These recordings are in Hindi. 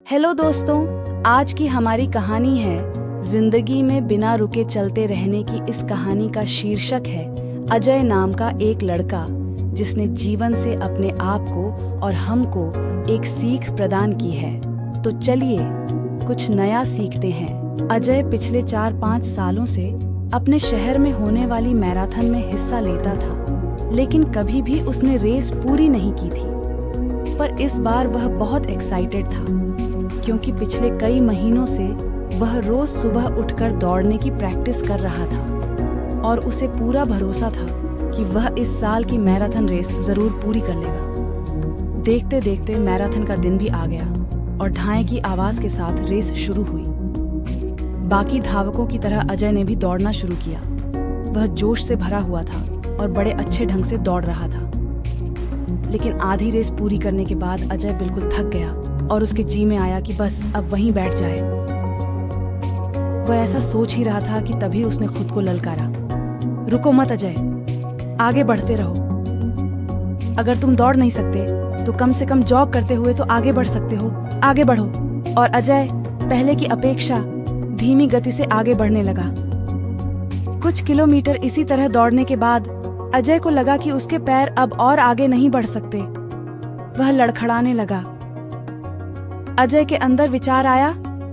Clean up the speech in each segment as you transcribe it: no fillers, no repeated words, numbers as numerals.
हेलो दोस्तों, आज की हमारी कहानी है जिंदगी में बिना रुके चलते रहने की। इस कहानी का शीर्षक है अजय नाम का एक लड़का जिसने जीवन से अपने आप को और हमको एक सीख प्रदान की है। तो चलिए कुछ नया सीखते हैं। अजय पिछले 4-5 सालों से अपने शहर में होने वाली मैराथन में हिस्सा लेता था, लेकिन कभी भी उसने रेस पूरी नहीं की थी। पर इस बार वह बहुत एक्साइटेड था क्योंकि पिछले कई महीनों से वह रोज सुबह उठकर दौड़ने की प्रैक्टिस कर रहा था और उसे पूरा भरोसा था कि वह इस साल की मैराथन रेस जरूर पूरी कर लेगा। देखते देखते मैराथन का दिन भी आ गया और ढाई की आवाज के साथ रेस शुरू हुई। बाकी धावकों की तरह अजय ने भी दौड़ना शुरू किया। वह जोश से भरा हुआ था और बड़े अच्छे ढंग से दौड़ रहा था, लेकिन आधी रेस पूरी करने के बाद अजय बिल्कुल थक गया और उसके जी में आया कि बस अब वहीं बैठ जाए। वह ऐसा सोच ही रहा था कि तभी उसने खुद को ललकारा, रुको मत अजय, आगे बढ़ते रहो। अगर तुम दौड़ नहीं सकते तो कम से कम जॉग करते हुए तो आगे बढ़ सकते हो, आगे बढ़ो। और अजय पहले की अपेक्षा धीमी गति से आगे बढ़ने लगा। कुछ किलोमीटर इसी तरह दौड़ने के बाद अजय को लगा कि उसके पैर अब और आगे नहीं बढ़ सकते। वह लड़खड़ाने लगा। अजय के अंदर विचार आया,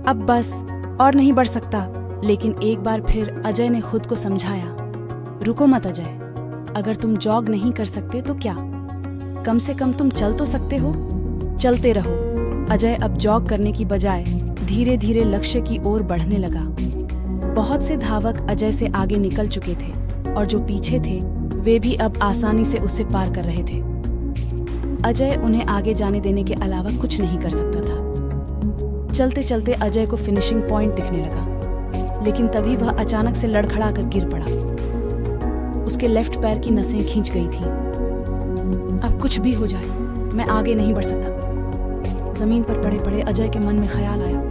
अब बस और नहीं बढ़ सकता। लेकिन एक बार फिर अजय ने खुद को समझाया, रुको मत अजय, अगर तुम जॉग नहीं कर सकते तो क्या, कम से कम तुम चल तो सकते हो, चलते रहो। अजय अब जॉग करने की बजाय धीरे धीरे लक्ष्य की ओर बढ़ने लगा। बहुत से धावक अजय से आगे निकल चुके थे और जो पीछे थे वे भी अब आसानी से उसे पार कर रहे थे। अजय उन्हें आगे जाने देने के अलावा कुछ नहीं कर सकता था। चलते चलते अजय को फिनिशिंग पॉइंट दिखने लगा, लेकिन तभी वह अचानक से लड़खड़ा कर गिर पड़ा। उसके लेफ्ट पैर की नसें खींच गई थीं। अब कुछ भी हो जाए, मैं आगे नहीं बढ़ सकता। जमीन पर पड़े पड़े अजय के मन में ख्याल आया,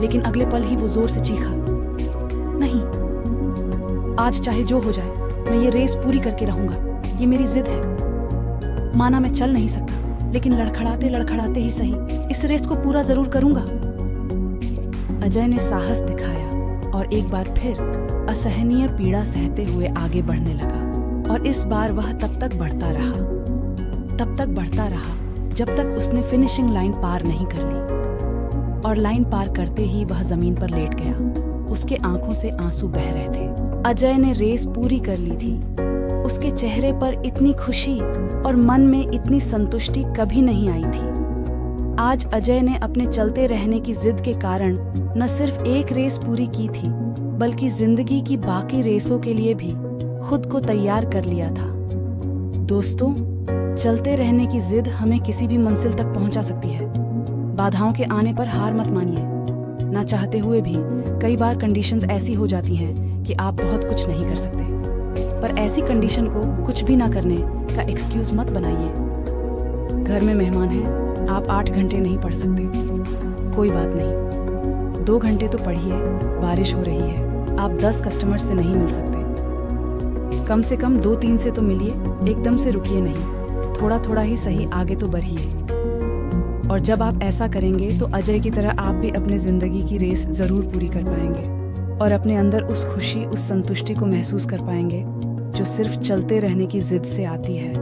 लेकिन अगले पल ही वो जोर से चीखा, नहीं, आज चाहे जो हो जाए मैं ये रेस पूरी करके रहूंगा, ये मेरी जिद है। माना मैं चल नहीं सकता, लेकिन लड़खड़ाते लड़खड़ाते ही सही इस रेस को पूरा जरूर करूंगा। अजय ने साहस दिखाया और एक बार फिर असहनीय पीड़ा सहते हुए आगे बढ़ने लगा। और इस बार वह तब तक बढ़ता रहा जब तक उसने फिनिशिंग लाइन पार नहीं कर ली। और लाइन पार करते ही वह जमीन पर लेट गया। उसके आंखों से आंसू बह रहे थे। अजय ने रेस पूरी कर ली थी। उसके चेहरे पर इतनी खुशी और मन में इतनी संतुष्टि कभी नहीं आई थी। आज अजय ने अपने चलते रहने की जिद के कारण न सिर्फ एक रेस पूरी की थी, बल्कि जिंदगी की बाकी रेसों के लिए भी खुद को तैयार कर लिया था। दोस्तों, चलते रहने की जिद हमें किसी भी मंजिल तक पहुंचा सकती है। बाधाओं के आने पर हार मत मानिए। ना चाहते हुए भी कई बार कंडीशंस ऐसी हो जाती हैं कि आप बहुत कुछ नहीं कर सकते, पर ऐसी कंडीशन को कुछ भी ना करने का एक्सक्यूज मत बनाइए। घर में मेहमान हैं, आप 8 घंटे नहीं पढ़ सकते, कोई बात नहीं, 2 घंटे तो पढ़िए। बारिश हो रही है, आप 10 कस्टमर से नहीं मिल सकते, कम से कम 2-3 से तो मिलिए। एकदम से रुकिए नहीं, थोड़ा थोड़ा ही सही आगे तो बढ़िए। और जब आप ऐसा करेंगे तो अजय की तरह आप भी अपने जिंदगी की रेस जरूर पूरी कर पाएंगे और अपने अंदर उस खुशी, उस संतुष्टि को महसूस कर पाएंगे जो सिर्फ चलते रहने की जिद से आती है।